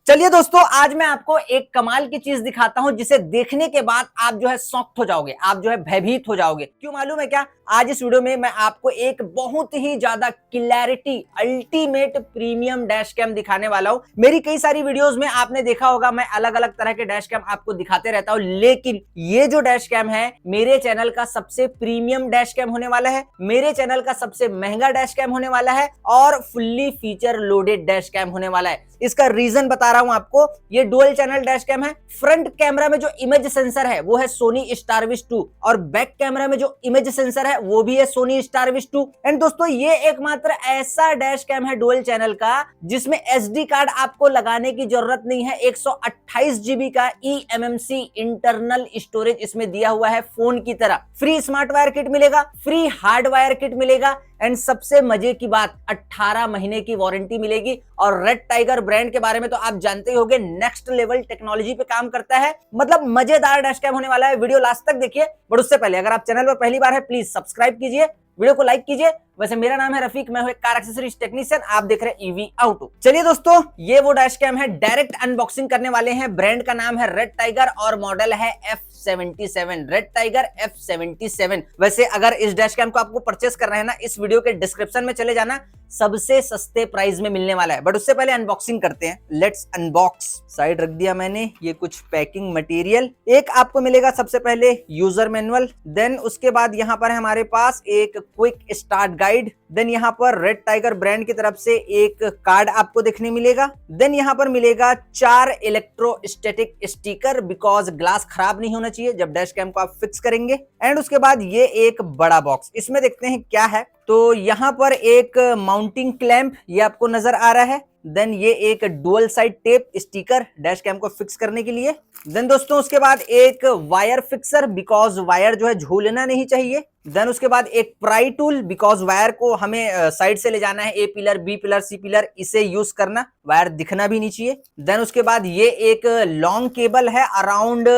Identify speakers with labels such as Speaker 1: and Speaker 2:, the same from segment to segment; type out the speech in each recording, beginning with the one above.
Speaker 1: चलिए दोस्तों, आज मैं आपको एक कमाल की चीज दिखाता हूं जिसे देखने के बाद आप जो है शॉक्ड हो जाओगे, आप जो है भयभीत हो जाओगे। क्यों मालूम है क्या? आज इस वीडियो में मैं आपको एक बहुत ही ज्यादा clarity ultimate premium dash cam दिखाने वाला हूं। मेरी कई सारी वीडियोस में आपने देखा होगा, मैं अलग अलग तरह के डैश कैम आपको दिखाते रहता हूं, लेकिन ये जो डैश कैम है मेरे चैनल का सबसे प्रीमियम डैश कैम होने वाला है, मेरे चैनल का सबसे महंगा डैश कैम होने वाला है और fully feature loaded dash cam होने वाला है। इसका रीजन बता रहा हूं आपको। ये डुअल चैनल डैश कैम है। फ्रंट कैमरा में जो इमेज सेंसर है वो है सोनी स्टारविश 2 और बैक कैमरा में जो इमेज सेंसर है वो भी है सोनी स्टारविश 2। एंड दोस्तों, ये एकमात्र ऐसा डैश कैम है डुअल चैनल का जिसमें एसडी कार्ड आपको लगाने की जरूरत नहीं है। 128 जीबी का eMMC इंटरनल स्टोरेज इसमें दिया हुआ है फोन की तरह। फ्री स्मार्ट वायर किट मिलेगा, फ्री हार्ड वायर किट मिलेगा एंड सबसे मजे की बात 18 महीने की वारंटी मिलेगी। और रेड टाइगर ब्रांड के बारे में तो आप जानते ही होंगे, नेक्स्ट लेवल टेक्नोलॉजी पे काम करता है। मतलब मजेदार डैश कैम होने वाला है। वीडियो लास्ट तक देखिए, बट उससे पहले अगर आप चैनल पर पहली बार है प्लीज सब्सक्राइब कीजिए, वीडियो को लाइक कीजिए। वैसे मेरा नाम है रफीक, मैं हूं एक कार एक्सेसरीज टेक्नीशियन, आप देख रहे हैं ईवी ऑटो। चलिए दोस्तों, ये वो डैश कैम है, डायरेक्ट अनबॉक्सिंग करने वाले हैं। ब्रांड का नाम है रेड टाइगर और मॉडल है F77, रेड टाइगर F77। वैसे अगर इस डैश कैम को आपको परचेस करना है ना, इस वीडियो के डिस्क्रिप्शन में चले जाना, सबसे सस्ते प्राइस में मिलने वाला है। बट उससे पहले अनबॉक्सिंग करते हैं। Let's unbox. साइड रख दिया मैंने, ये कुछ पैकिंग मटेरियल। एक आपको मिलेगा सबसे पहले यूजर मैनुअल, देन उसके बाद यहाँ पर हमारे पास एक क्विक स्टार्ट गाइड, देन यहाँ पर रेड टाइगर ब्रांड की तरफ से एक कार्ड आपको देखने मिलेगा, देन यहाँ पर मिलेगा 4 इलेक्ट्रोस्टैटिक स्टिकर, बिकॉज ग्लास खराब नहीं होना चाहिए जब डैश कैम को आप फिक्स करेंगे। एंड उसके बाद ये एक बड़ा बॉक्स, इसमें देखते हैं क्या है। तो यहाँ पर एक माउंटिंग क्लैंप ये आपको नजर आ रहा है, देन ये एक dual side tape sticker dash cam को फिक्स करने के लिए, देन दोस्तों उसके बाद एक वायर फिक्सर, बिकॉज वायर जो है झूलना नहीं चाहिए, देन उसके बाद एक प्राई टूल, बिकॉज वायर को हमें साइड से ले जाना है, A pillar B pillar C pillar, इसे यूज करना, वायर दिखना भी नहीं चाहिए। देन उसके बाद ये एक लॉन्ग केबल है, अराउंड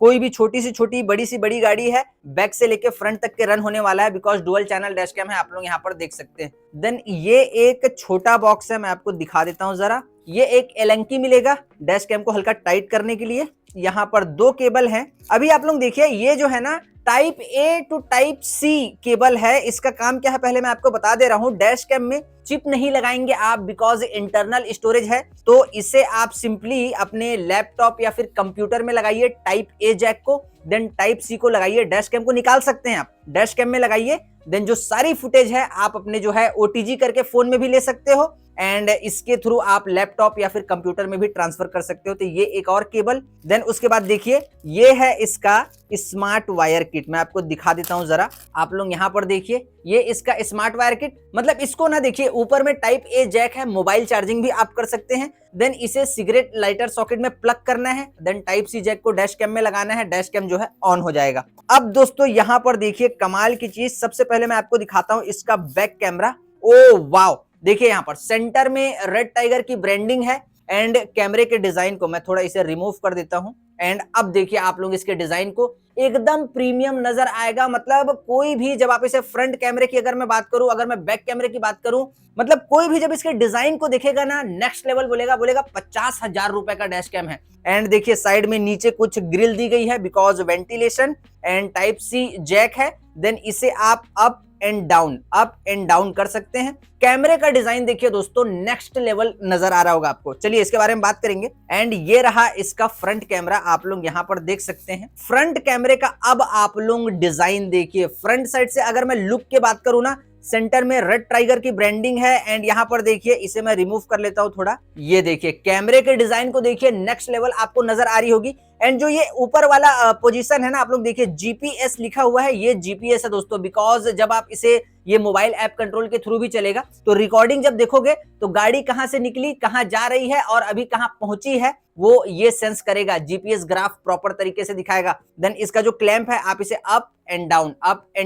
Speaker 1: कोई भी छोटी सी छोटी बड़ी सी बड़ी गाड़ी है, बैक से लेके फ्रंट तक के रन होने वाला है, because dual channel dash cam है, आप लोग यहाँ पर देख सकते हैं। देन ये एक छोटा बॉक्स है, मैं आपको दिखा देता हूँ जरा। ये एक एलंकी मिलेगा डैश कैम को हल्का टाइट करने के लिए। यहाँ पर 2 केबल हैं। अभी आप लोग देखिए, ये जो है ना type A to type C cable है। इसका काम क्या है पहले मैं आपको बता दे रहा हूँ। डैश कैम में चिप नहीं लगाएंगे आप, बिकॉज इंटरनल स्टोरेज है, तो इसे आप सिंपली अपने लैपटॉप या फिर कंप्यूटर में लगाइए टाइप ए जैक को, देन टाइप सी को लगाइए। डैश कैम को निकाल सकते हैं आप, डैश कैम में लगाइए, देन जो सारी फुटेज है आप अपने जो है ओटीजी करके फोन में भी ले सकते हो एंड इसके थ्रू आप लैपटॉप या फिर कंप्यूटर में भी ट्रांसफर कर सकते हो। तो ये एक और केबल। देन उसके बाद देखिए, ये है इसका स्मार्ट वायर किट, मैं आपको दिखा देता हूं जरा। आप लोग यहाँ पर देखिए, ये इसका स्मार्ट वायर किट, मतलब इसको ना देखिए, ऊपर में टाइप ए जैक है, मोबाइल चार्जिंग भी आप कर सकते हैं। देन इसे सिगरेट लाइटर सॉकेट में प्लग करना है, देन टाइप सी जैक को डैश कैम में लगाना है, डैश कैम जो है ऑन हो जाएगा। अब दोस्तों यहाँ पर देखिए कमाल की चीज, सबसे पहले मैं आपको दिखाता हूँ इसका बैक कैमरा। ओ वाओ, देखिए यहाँ पर सेंटर में रेड टाइगर की ब्रांडिंग है एंड कैमरे के डिजाइन को मैं थोड़ा इसे रिमूव कर देता हूं। एंड अब देखिए आप लोग इसके डिजाइन को, एकदम प्रीमियम नजर आएगा। मतलब कोई भी, जब आप इसे फ्रंट कैमरे की अगर मैं बात करूं, अगर मैं बैक कैमरे की बात करूं, मतलब कोई भी जब इसके डिजाइन को देखेगा ना, नेक्स्ट लेवल बोलेगा 50,000 रुपए का डैश कैम है। एंड देखिए साइड में नीचे कुछ ग्रिल दी गई है, because ventilation, and type C jack है। देन इसे आप अप एंड डाउन कर सकते हैं। कैमरे का डिजाइन देखिए दोस्तों, नेक्स्ट लेवल नजर आ रहा होगा आपको। चलिए इसके बारे में बात करेंगे। एंड ये रहा इसका फ्रंट कैमरा, आप लोग यहाँ पर देख सकते हैं फ्रंट कैमरे का। अब आप लोग डिजाइन देखिए, फ्रंट साइड से अगर मैं लुक की बात करूं ना, सेंटर में रेड टाइगर की ब्रांडिंग है एंड यहाँ पर देखिए, इसे मैं रिमूव कर लेता हूं थोड़ा। ये देखिए कैमरे के डिजाइन को देखिए, नेक्स्ट लेवल आपको नजर आ रही होगी। एंड जो ये ऊपर वाला पोजीशन है ना, आप लोग देखिए जीपीएस लिखा हुआ है, ये जीपीएस है दोस्तों, बिकॉज जब आप इसे, ये मोबाइल ऐप कंट्रोल के थ्रू भी चलेगा, तो रिकॉर्डिंग जब देखोगे तो गाड़ी कहां से निकली, कहां जा रही है और अभी कहां पहुंची है, वो ये सेंस करेगा। जीपीएस ग्राफ प्रॉपर तरीके से दिखाएगा। देन इसका जो क्लैंप है, आप इसे अप एंड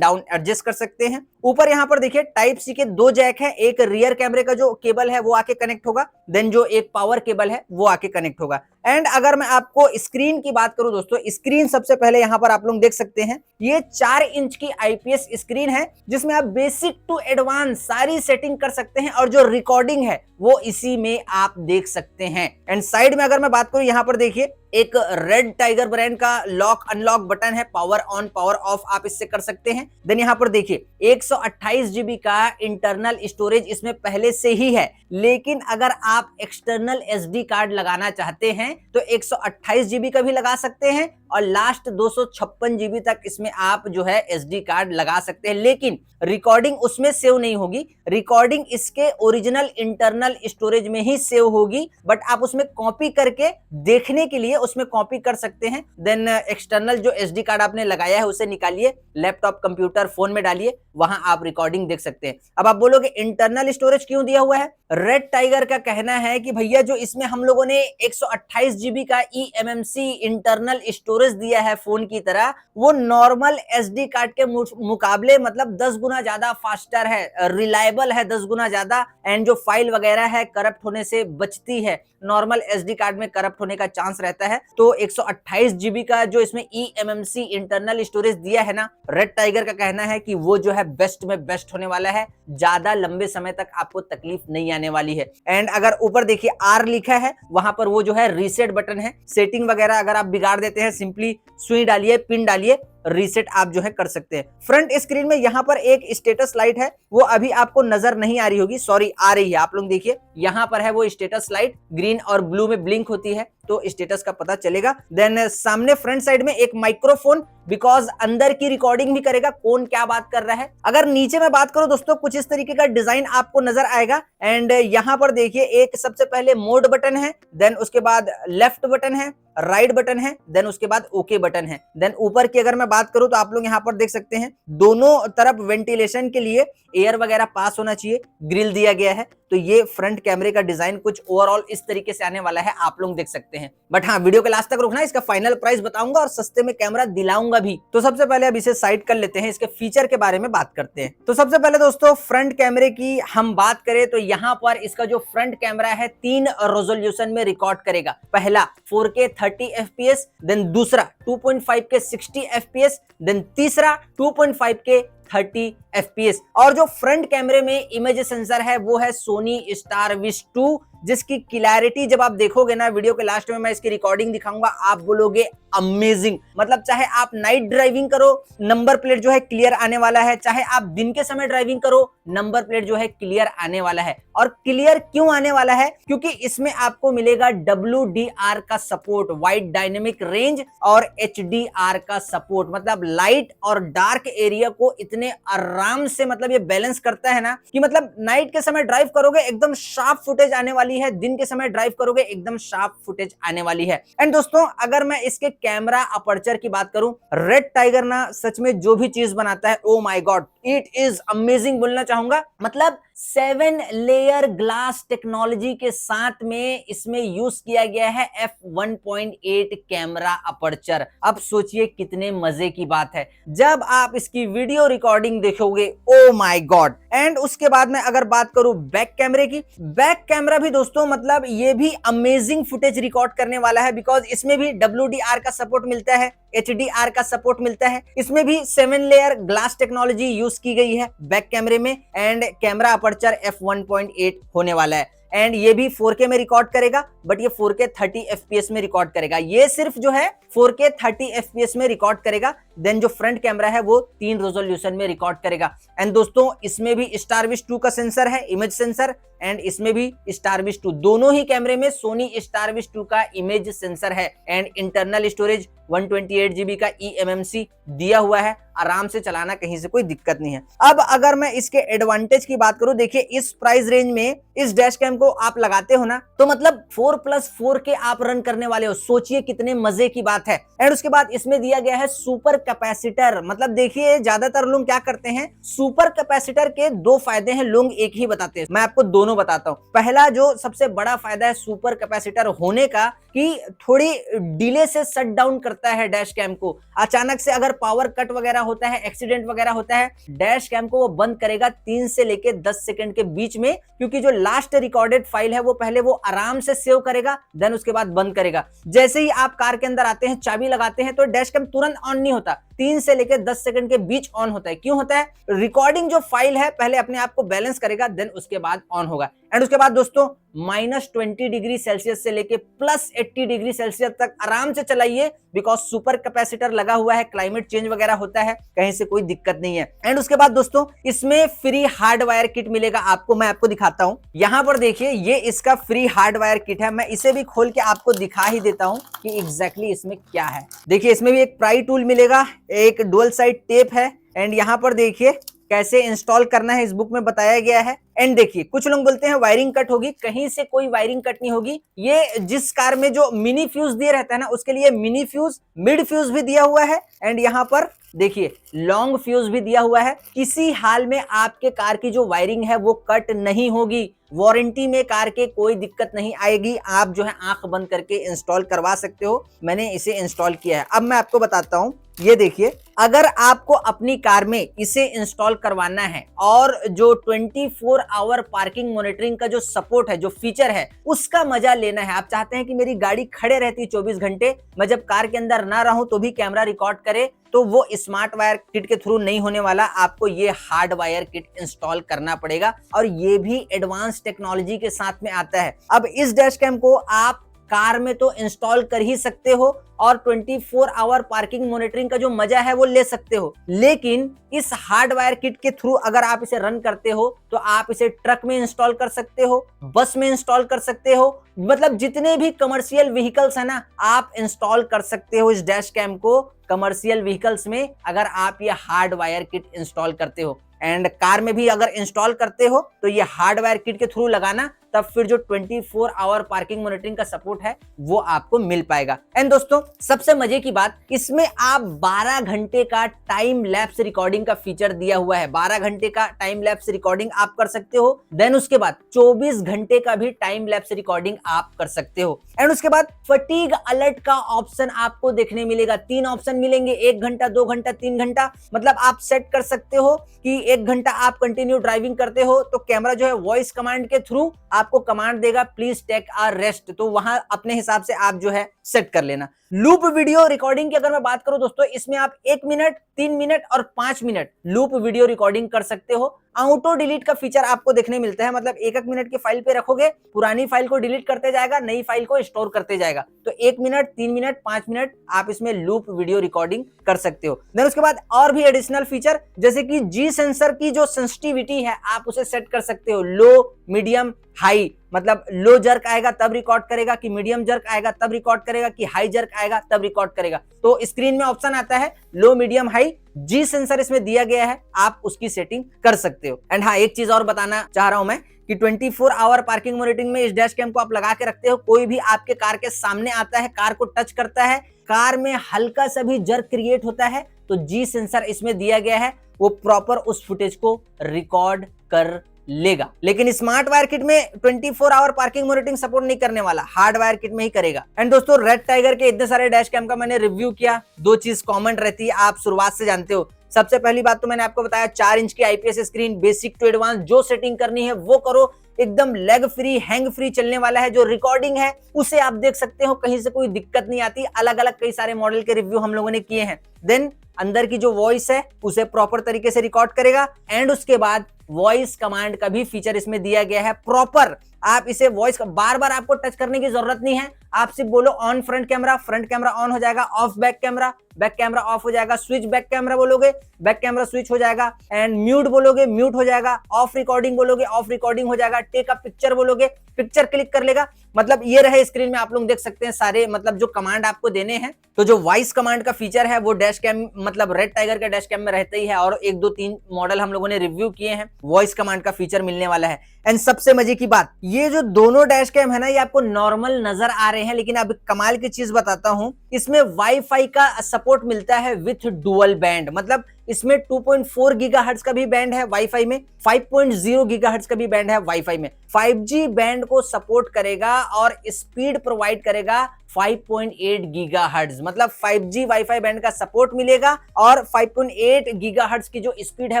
Speaker 1: डाउन एडजस्ट कर सकते हैं। ऊपर यहाँ पर देखिए टाइप सी के 2 जैक है, एक रियर कैमरे का जो केबल है वो आके कनेक्ट होगा, देन जो एक पावर केबल है वो आके कनेक्ट होगा। एंड अगर मैं आपको स्क्रीन की बात करूं दोस्तों, स्क्रीन सबसे पहले यहां पर आप लोग देख सकते हैं, ये 4 इंच की आईपीएस स्क्रीन है जिसमें आप बेसिक टू एडवांस सारी सेटिंग कर सकते हैं और जो रिकॉर्डिंग है वो इसी में आप देख सकते हैं। एंड साइड में अगर मैं बात करूं, यहां पर देखिए एक रेड टाइगर ब्रांड का लॉक अनलॉक बटन है, पावर ऑन पावर ऑफ आप इससे कर सकते हैं। देन यहां पर देखिए 128 जीबी का इंटरनल स्टोरेज इसमें पहले से ही है, लेकिन अगर आप एक्सटर्नल एसडी कार्ड लगाना चाहते हैं तो 128 जीबी का भी लगा सकते हैं और लास्ट 256 जीबी तक इसमें आप जो है एसडी कार्ड लगा सकते हैं, लेकिन रिकॉर्डिंग उसमें सेव नहीं होगी। रिकॉर्डिंग इसके ओरिजिनल इंटरनल स्टोरेज में ही सेव होगी, बट आप उसमें कॉपी करके देखने के लिए उसमें कॉपी कर सकते हैं। देन एक्सटर्नल जो एसडी कार्ड आपने लगाया है उसे निकालिए, लैपटॉप कंप्यूटर फोन में डालिए, वहां आप रिकॉर्डिंग देख सकते हैं। अब आप बोलोगे इंटरनल स्टोरेज क्यों दिया हुआ है? रेड टाइगर का कहना है कि भैया जो इसमें हम लोगों ने 128 जीबी का eMMC इंटरनल स्टोरेज दिया है फोन की तरह, वो नॉर्मल एसडी कार्ड के मुकाबले मतलब 10 गुना ज्यादा फास्टर है, रिलायबल है 10 गुना ज्यादा, एंड जो फाइल वगैरह है करप्ट होने से बचती है। नॉर्मल एसडी कार्ड में करप्ट होने का चांस रहता है, तो 128 जीबी का जो इसमें eMMC इंटरनल स्टोरेज दिया है ना, रेड टाइगर का कहना है कि वो जो है बेस्ट में बेस्ट होने वाला है, ज्यादा लंबे समय तक आपको तकलीफ नहीं आने वाली है। एंड अगर ऊपर देखिए आर लिखा है, वहां पर वो जो है रीसेट बटन है। सेटिंग वगैरह अगर आप बिगाड़ देते हैं, सिंपली सुई डालिए, पिन डालिए, रीसेट आप जो है कर सकते हैं। फ्रंट स्क्रीन में यहां पर एक स्टेटस लाइट है, वो अभी आपको नजर नहीं आ रही होगी, सॉरी आ रही है, आप लोग देखिए यहां पर है वो स्टेटस लाइट, ग्रीन और ब्लू में ब्लिंक होती है तो स्टेटस का पता चलेगा। देन सामने फ्रंट साइड में एक माइक्रोफोन, बिकॉज अंदर की रिकॉर्डिंग भी करेगा कौन क्या बात कर रहा है। अगर नीचे में बात करूं दोस्तों, कुछ इस तरीके का डिजाइन आपको नजर आएगा। एंड यहां पर देखिए एक सबसे पहले मोड बटन है, देन उसके बाद लेफ्ट बटन है, राइट बटन है, देन उसके बाद ओके बटन है। देन ऊपर की अगर मैं बात करूं तो आप लोग यहां पर देख सकते हैं दोनों तरफ वेंटिलेशन के लिए एयर वगैरह पास होना चाहिए, ग्रिल दिया गया है। तो ये फ्रंट कैमरे का डिजाइन कुछ ओवरऑल इस तरीके से आने वाला है, आप लोग देख सकते हैं। बट हाँ, वीडियो के लास्ट तक रुकना, इसका फाइनल प्राइस बताऊंगा और सस्ते में कैमरा दिलाऊंगा भी। तो सबसे पहले अब इसे साइड कर लेते हैं, इसके फीचर के बारे में बात करते हैं। तो सबसे पहले दोस्तों फ्रंट कैमरे की हम बात करें तो यहाँ पर इसका जो फ्रंट कैमरा है 3 रेजोल्यूशन में रिकॉर्ड करेगा। पहला 4K 30 FPS, देन दूसरा 2.5 के 60 FPS, देन तीसरा 2.5 के 30 FPS। और जो फ्रंट कैमरे में इमेज सेंसर है वो है सोनी स्टारविश 2, जिसकी क्लैरिटी जब आप देखोगे ना, वीडियो के लास्ट में मैं इसकी रिकॉर्डिंग दिखाऊंगा, आप बोलोगे अमेजिंग। मतलब चाहे आप नाइट ड्राइविंग करो, नंबर प्लेट जो है क्लियर आने वाला है, चाहे आप दिन के समय ड्राइविंग करो, नंबर प्लेट जो है क्लियर आने वाला है। और क्लियर क्यों आने वाला है? क्योंकि इसमें आपको मिलेगा WDR का सपोर्ट, वाइड डायनेमिक रेंज, और HDR का सपोर्ट। मतलब लाइट और डार्क एरिया को इतने आराम से मतलब ये बैलेंस करता है ना, कि मतलब नाइट के समय ड्राइव करोगे एकदम शार्प फुटेज आने वाली है, दिन के समय ड्राइव करोगे एकदम शार्प फुटेज आने वाली है। एंड दोस्तों अगर मैं इसके कैमरा अपर्चर की बात करूं, रेड टाइगर ना सच में जो भी चीज बनाता है, oh my God, it is amazing बोलना चाहूंगा। मतलब 7 लेयर ग्लास टेक्नोलॉजी के साथ में इसमें यूज किया गया है f1.8 कैमरा अपर्चर। अब सोचिए कितने मजे की बात है जब आप इसकी वीडियो रिकॉर्डिंग देखोगे, ओ माय गॉड। एंड उसके बाद में अगर बात करूं बैक कैमरे की, बैक कैमरा भी दोस्तों मतलब ये भी अमेजिंग फुटेज रिकॉर्ड करने वाला है, बिकॉज इसमें भी WDR का सपोर्ट मिलता है, HDR का सपोर्ट मिलता है। इसमें भी 7 लेयर ग्लास टेक्नोलॉजी यूज की गई है बैक कैमरे में। एंड कैमरा अपर्चर f1.8 होने वाला है। एंड ये भी 4K में रिकॉर्ड करेगा, बट ये 4K 30 FPS में रिकॉर्ड करेगा। ये सिर्फ जो है 4K 30 FPS में रिकॉर्ड करेगा। देन जो फ्रंट कैमरा है वो 3 रेजोल्यूशन में रिकॉर्ड करेगा। एंड दोस्तों इसमें भी स्टारविश 2 का सेंसर है, इमेज सेंसर, एंड इसमें भी स्टारविश 2, दोनों ही कैमरे में सोनी स्टारविश 2 का इमेज सेंसर है। एंड इंटरनल स्टोरेज 128 GB का eMMC दिया हुआ है, आराम से चलाना, कहीं से कोई दिक्कत नहीं है। अब अगर मैं इसके एडवांटेज की बात करूं, देखिए इस प्राइस रेंज में इस डैश कैम को आप लगाते हो ना, तो मतलब 4+4K आप रन करने वाले हो, सोचिए कितने मजे की बात है। एंड उसके बाद इसमें दिया गया है सुपर कैपेसिटर। मतलब देखिए ज्यादातर लोग क्या करते हैं, सुपर कैपेसिटर के 2 फायदे हैं, लोग एक ही बताते हैं, मैं आपको दोनों बताता हूं। पहला जो सबसे बड़ा फायदा है सुपर कैपेसिटर होने का, कि थोड़ी डिले से शट डाउन करता है डैश कैम को। अचानक से अगर पावर कट वगैरह होता है, एक्सीडेंट वगैरह होता है, डैश कैम को वो बंद करेगा 3 से लेके 10 सेकंड के बीच में, क्योंकि जो लास्ट रिकॉर्डेड फाइल है वो पहले वो आराम से सेव करेगा, देन उसके बाद बंद करेगा। जैसे ही आप कार के अंदर आते हैं, चाबी लगाते हैं, तो डैश कैम तुरंत ऑन नहीं होता, 3 से लेकर 10 सेकंड के बीच ऑन होता है। क्यों होता है? रिकॉर्डिंग जो फाइल है पहले अपने आप को बैलेंस करेगा, देन उसके बाद ऑन होगा। एंड उसके बाद दोस्तों -20 डिग्री सेल्सियस से लेके +80 डिग्री सेल्सियस तक आराम से चलाइए, बिकॉज सुपर कैपेसिटर लगा हुआ है, क्लाइमेट चेंज वगैरह होता है, कहीं से कोई दिक्कत नहीं है। एंड उसके बाद दोस्तों इसमें फ्री हार्डवायर किट मिलेगा आपको, मैं आपको दिखाता हूं। यहां पर देखिए ये इसका फ्री हार्डवायर किट है, मैं इसे भी खोल के आपको दिखा ही देता हूं कि एग्जैक्टली इसमें क्या है। देखिए इसमें भी एक प्राई टूल मिलेगा, एक डुअल साइड टेप है, एंड यहां पर देखिए कैसे इंस्टॉल करना है इस बुक में बताया गया है। एंड देखिए कुछ लोग बोलते हैं वायरिंग कट होगी, कहीं से कोई वायरिंग कट नहीं होगी। ये जिस कार में जो मिनी फ्यूज दिए रहता है ना, उसके लिए मिनी फ्यूज, मिड फ्यूज भी दिया हुआ है, एंड यहाँ पर देखिए लॉन्ग फ्यूज भी दिया हुआ है। किसी हाल में आपके कार की जो वायरिंग है वो कट नहीं होगी, वारंटी में कार के कोई दिक्कत नहीं आएगी। आप जो है आंख बंद करके इंस्टॉल करवा सकते हो, मैंने इसे इंस्टॉल किया है। अब मैं आपको बताता हूं, ये देखिए अगर आपको अपनी कार में इसे इंस्टॉल करवाना है और जो 24 आवर पार्किंग मॉनिटरिंग का जो सपोर्ट है, जो फीचर है, उसका मजा लेना है, आप चाहते हैं कि मेरी गाड़ी खड़े रहती 24 घंटे, मैं जब कार के अंदर ना रहूं तो भी कैमरा रिकॉर्ड करे, तो वो स्मार्ट वायर किट के थ्रू नहीं होने वाला। आपको ये हार्ड वायर किट इंस्टॉल करना पड़ेगा, और ये भी एडवांस टेक्नोलॉजी के साथ में आता है। अब इस डैश कैम को आप कार में तो इंस्टॉल कर ही सकते हो और 24 आवर पार्किंग मॉनिटरिंग का जो मजा है वो ले सकते हो, लेकिन इस हार्डवायर किट के थ्रू अगर आप इसे रन करते हो तो आप इसे ट्रक में इंस्टॉल कर सकते हो, बस में इंस्टॉल कर सकते हो, मतलब जितने भी कमर्शियल व्हीकल्स है ना, आप इंस्टॉल कर सकते हो इस डैश कैम को कमर्शियल व्हीकल्स में, अगर आप ये हार्डवायर किट इंस्टॉल करते हो। एंड कार में भी अगर इंस्टॉल करते हो तो ये हार्डवायर किट के थ्रू लगाना, तब फिर जो 24 आवर पार्किंग मॉनिटरिंग का सपोर्ट है वो आपको मिल पाएगा। एंड दोस्तों सबसे मजे की बात, इसमें आप 12 घंटे का टाइम लैप्स रिकॉर्डिंग का फीचर दिया हुआ है। 12 घंटे का टाइम लैप्स रिकॉर्डिंग आप कर सकते हो, देन उसके बाद 24 घंटे का भी टाइम लैप्स रिकॉर्डिंग आप कर सकते हो। एंड उसके बाद फटीग अलर्ट का ऑप्शन आपको देखने मिलेगा। 3 ऑप्शन मिलेंगे, 1 घंटा, 2 घंटा, 3 घंटा। मतलब आप सेट कर सकते हो कि 1 घंटा आप कंटिन्यू ड्राइविंग करते हो तो कैमरा जो है वॉइस कमांड के थ्रू आपको कमांड देगा प्लीज टेक अ रेस्ट, तो वहां अपने हिसाब से आप जो है सेट कर लेना। लूप वीडियो रिकॉर्डिंग की अगर मैं बात करूं दोस्तों, इसमें आप 1 मिनट, 3 मिनट और 5 मिनट लूप वीडियो रिकॉर्डिंग कर सकते हो। ऑटो डिलीट का फीचर आपको देखने मिलता है, मतलब 1-1 मिनट की फाइल पे रखोगे, पुरानी फाइल को डिलीट करते जाएगा, नई फाइल को स्टोर करते जाएगा। तो 1 मिनट, 3 मिनट, 5 मिनट आप इसमें लूप वीडियो रिकॉर्डिंग कर सकते हो। देन उसके बाद और भी एडिशनल फीचर, जैसे कि जी सेंसर की जो सेंसिटिविटी है आप उसे सेट कर सकते हो, लो, मीडियम, हाई। मतलब लो जर्क आएगा तब रिकॉर्ड करेगा, कि मीडियम जर्क आएगा तब रिकॉर्ड करेगा, कि हाई जर्क आएगा तब रिकॉर्ड करेगा। तो स्क्रीन में ऑप्शन आता है लो, मीडियम, हाई, जी सेंसर इसमें दिया गया है, आप उसकी सेटिंग कर सकते हो। एंड हाँ, एक चीज और बताना चाह रहा हूं मैं कि 24 आवर पार्किंग मॉनिटरिंग में इस डैश कैम को आप लगा के रखते हो, कोई भी आपके कार के सामने आता है, कार को टच करता है, कार में हल्का सा भी जर्क क्रिएट होता है, तो जी सेंसर इसमें दिया गया है, वो प्रॉपर उस फुटेज को रिकॉर्ड कर लेगा। लेकिन स्मार्ट वायर किट में 24 आवर पार्किंग मॉनिटरिंग सपोर्ट नहीं करने वाला, हार्ड वायर किट में ही करेगा। एंड दोस्तों रेड टाइगर के इतने सारे डैश कैम का मैंने रिव्यू किया, 2 चीज कॉमन रहती है, आप शुरुआत से जानते हो। सबसे पहली बात तो मैंने आपको बताया 4 इंच की IPS screen, basic to advance जो सेटिंग करनी है वो करो, एकदम लेग फ्री, हैंग फ्री चलने वाला है। जो रिकॉर्डिंग है उसे आप देख सकते हो, कहीं से कोई दिक्कत नहीं आती। अलग अलग कई सारे मॉडल के रिव्यू हम लोगों ने किए हैं। देन अंदर की जो वॉइस है उसे प्रॉपर तरीके से रिकॉर्ड करेगा। एंड उसके बाद वॉइस कमांड का भी फीचर इसमें दिया गया है प्रॉपर। आप इसे वॉइस बार बार आपको टच करने की जरूरत नहीं है, आप सिर्फ बोलो ऑन फ्रंट कैमरा ऑन हो जाएगा, ऑफ बैक कैमरा ऑफ हो जाएगा, स्विच बैक कैमरा बोलोगे बैक कैमरा स्विच हो जाएगा, एंड म्यूट बोलोगे म्यूट हो जाएगा, ऑफ रिकॉर्डिंग बोलोगे ऑफ रिकॉर्डिंग हो जाएगा, टेक अ पिक्चर बोलोगे पिक्चर क्लिक कर लेगा। मतलब ये रहे स्क्रीन में आप लोग देख सकते हैं सारे मतलब जो कमांड आपको देने हैं। तो जो वॉइस कमांड का फीचर है वो डैश कैम मतलब रेड टाइगर के डैश कैम में रहता ही है, और 1, 2, 3 मॉडल हम लोगों ने रिव्यू किए हैं, वॉइस कमांड का फीचर मिलने वाला है। एंड सबसे मजे की बात, ये जो दोनों डैश कैम है ना, ये आपको नॉर्मल नजर आ रहे हैं, लेकिन अब कमाल की चीज बताता हूं, इसमें वाईफाई का सपोर्ट मिलता है विथ डुअल बैंड। मतलब इसमें 2.4 गीगाहर्ट्ज का भी बैंड है वाईफाई में, 5.0 गीगाहर्ट्ज का भी बैंड है वाईफाई में। 5G बैंड को सपोर्ट करेगा और स्पीड प्रोवाइड करेगा 5.8 गीगाहर्ट्ज, मतलब 5G वाईफाई बैंड का सपोर्ट मिलेगा और 5.8 गीगाहर्ट्ज की जो स्पीड है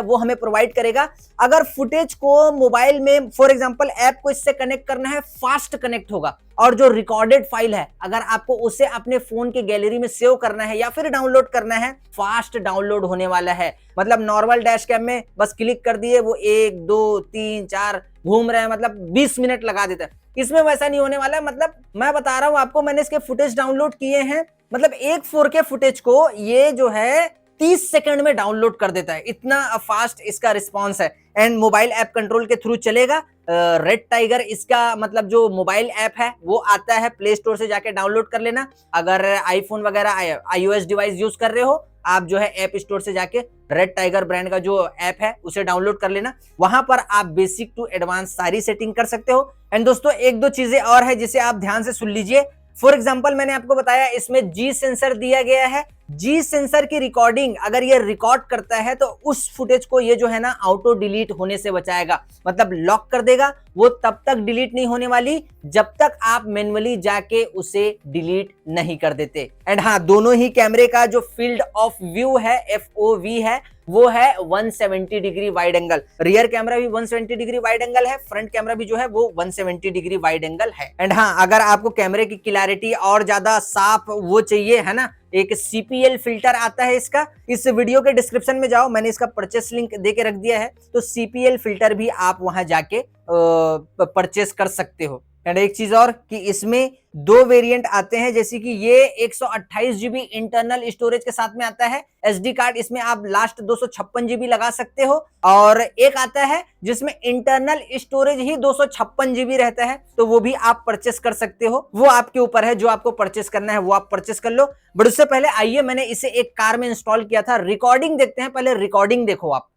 Speaker 1: वो हमें प्रोवाइड करेगा। अगर फुटेज को मोबाइल में फॉर एग्जांपल ऐप को इससे कनेक्ट करना है, फास्ट कनेक्ट होगा। और जो रिकॉर्डेड फाइल है अगर आपको उसे अपने फोन के गैलरी में सेव करना है या फिर डाउनलोड करना है, फास्ट डाउनलोड होने वाला है। मतलब नॉर्मल डैश कैम में बस क्लिक कर दिए, वो 1 2 3 4 घूम रहे हैं, मतलब 20 मिनट लगा देता है। इसमें वैसा नहीं होने वाला है। मतलब मैं बता रहा हूं आपको, मैंने इसके फुटेज डाउनलोड किए हैं, मतलब एक 4K फुटेज को ये जो है 30 सेकंड में डाउनलोड कर देता है, इतना फास्ट इसका रिस्पॉन्स है। एंड मोबाइल ऐप कंट्रोल के थ्रू चलेगा। रेड टाइगर इसका मतलब जो मोबाइल ऐप है वो आता है, प्ले स्टोर से जाके डाउनलोड कर लेना। अगर आईफोन वगैरह iOS डिवाइस यूज कर रहे हो, आप जो है ऐप स्टोर से जाके रेड टाइगर ब्रांड का जो ऐप है उसे डाउनलोड कर लेना। वहां पर आप बेसिक टू एडवांस सारी सेटिंग कर सकते हो। एंड दोस्तों एक दो चीजें और है जिसे आप ध्यान से सुन लीजिए। फॉर एग्जांपल मैंने आपको बताया इसमें G सेंसर दिया गया है। G सेंसर की रिकॉर्डिंग अगर ये रिकॉर्ड करता है तो उस फुटेज को ये जो है ना ऑटो डिलीट होने से बचाएगा, मतलब लॉक कर देगा। वो तब तक डिलीट नहीं होने वाली जब तक आप मैन्युअली जाके उसे डिलीट नहीं कर देते। एंड हाँ, दोनों ही कैमरे का जो फील्ड ऑफ व्यू है, FOV है, वो है 170 degree wide angle. Rear camera भी 170 डिग्री वाइड एंगल है, फ्रंट कैमरा भी जो है वो 170 डिग्री वाइड एंगल है। एंड हाँ, अगर आपको कैमरे की क्लैरिटी और ज्यादा साफ वो चाहिए है ना, एक CPL फिल्टर आता है इसका, इस वीडियो के डिस्क्रिप्शन में जाओ, मैंने इसका परचेस लिंक देके रख दिया है, तो CPL फिल्टर भी आप वहां जाके परचेस कर सकते हो। एंड एक चीज और कि इसमें 2 वेरिएंट आते हैं, जैसे कि ये 128 GB इंटरनल स्टोरेज के साथ में आता है SD कार्ड, इसमें आप लास्ट 256 GB लगा सकते हो। और एक आता है जिसमें इंटरनल स्टोरेज ही 256 GB रहता है, तो वो भी आप परचेस कर सकते हो। वो आपके ऊपर है, जो आपको परचेस करना है वो आप परचेस कर लो। बट उससे पहले आइए, मैंने इसे एक कार में इंस्टॉल किया था, रिकॉर्डिंग देखते हैं। पहले रिकॉर्डिंग देखो आप।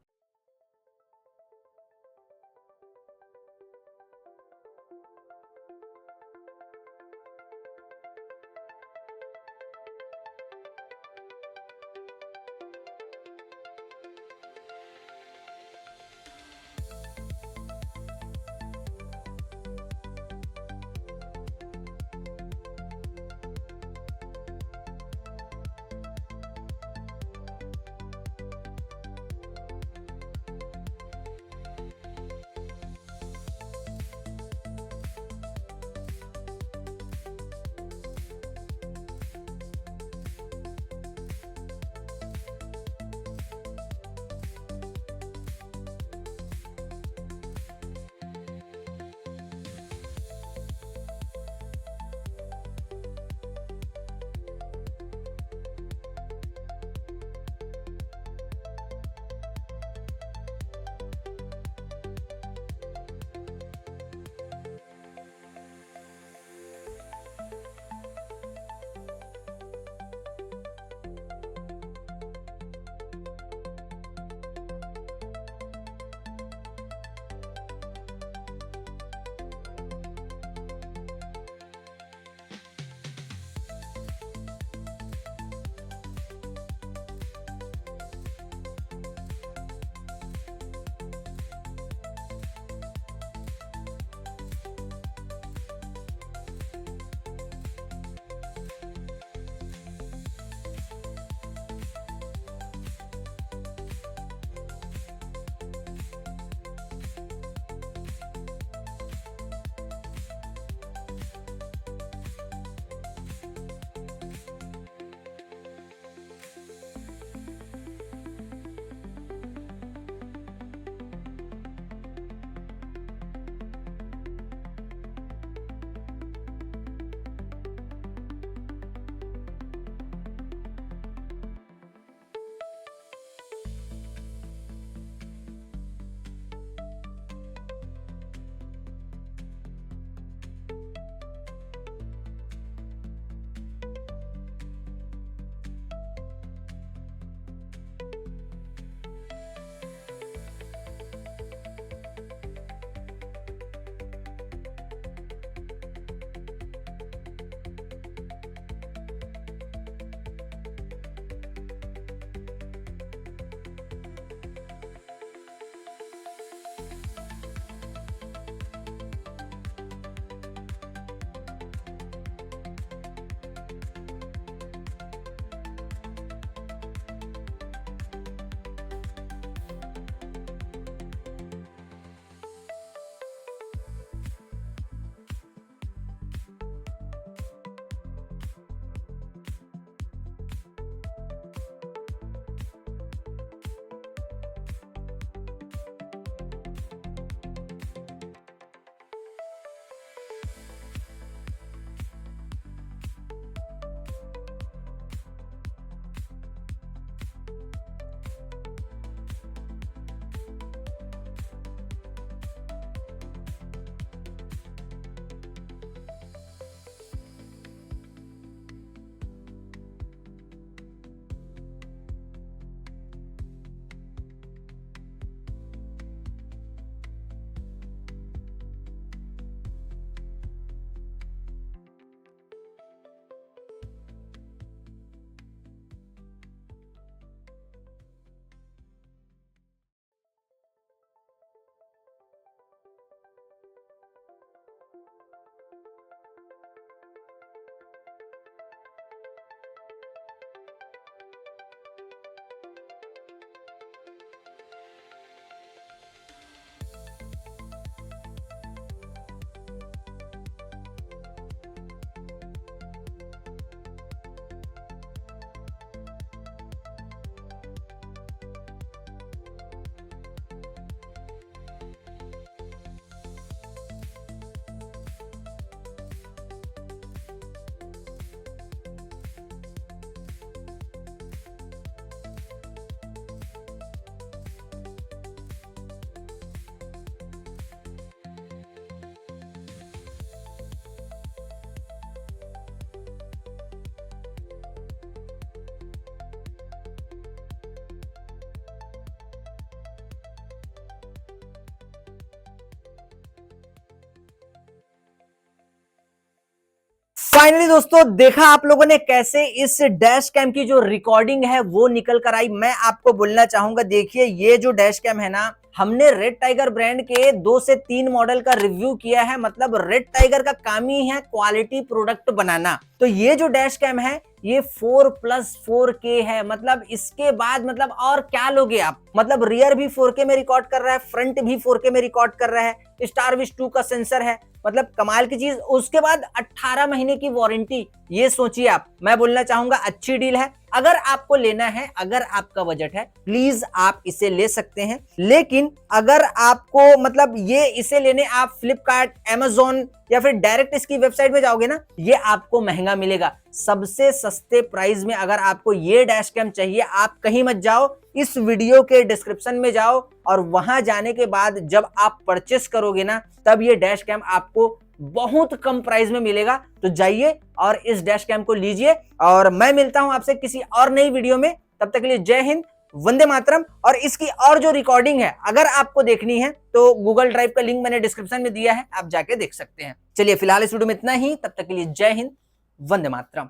Speaker 1: फाइनली दोस्तों देखा आप लोगों ने कैसे इस डैश कैम की जो रिकॉर्डिंग है वो निकल कर आई। मैं आपको बोलना चाहूंगा, देखिए ये जो डैश कैम है ना, हमने रेड टाइगर ब्रांड के 2 से 3 मॉडल का रिव्यू किया है। मतलब रेड टाइगर का काम ही है क्वालिटी प्रोडक्ट बनाना। तो ये जो डैश कैम है ये 4+4K है। मतलब इसके बाद मतलब और क्या लोगे आप। मतलब रियर भी 4K में रिकॉर्ड कर रहा है, फ्रंट भी 4K में रिकॉर्ड कर रहा है, स्टारविश 2 का सेंसर है। मतलब कमाल की चीज। उसके बाद 18 महीने की वारंटी, ये सोचिए आप। मैं बोलना चाहूंगा अच्छी डील है। अगर आपको लेना है, अगर आपका बजट है, प्लीज आप इसे ले सकते हैं। लेकिन अगर आपको मतलब ये इसे लेने आप फ्लिपकार्ट, अमेजोन या फिर डायरेक्ट इसकी वेबसाइट में जाओगे ना, ये आपको महंगा मिलेगा। सबसे सस्ते प्राइस में अगर आपको ये डैश कैम चाहिए, आप कहीं मत जाओ, इस वीडियो के डिस्क्रिप्शन में जाओ और वहां जाने के बाद जब आप परचेस करोगे ना, तब ये डैश कैम आपको बहुत कम प्राइस में मिलेगा। तो जाइए और इस डैश कैम को लीजिए। और मैं मिलता हूं आपसे किसी और नई वीडियो में। तब तक के लिए जय हिंद, वंदे मातरम। और इसकी और जो रिकॉर्डिंग है अगर आपको देखनी है तो गूगल ड्राइव का लिंक मैंने डिस्क्रिप्शन में दिया है, आप जाके देख सकते हैं। चलिए फिलहाल इस वीडियो में इतना ही। तब तक के लिए जय हिंद, वंदे मातरम।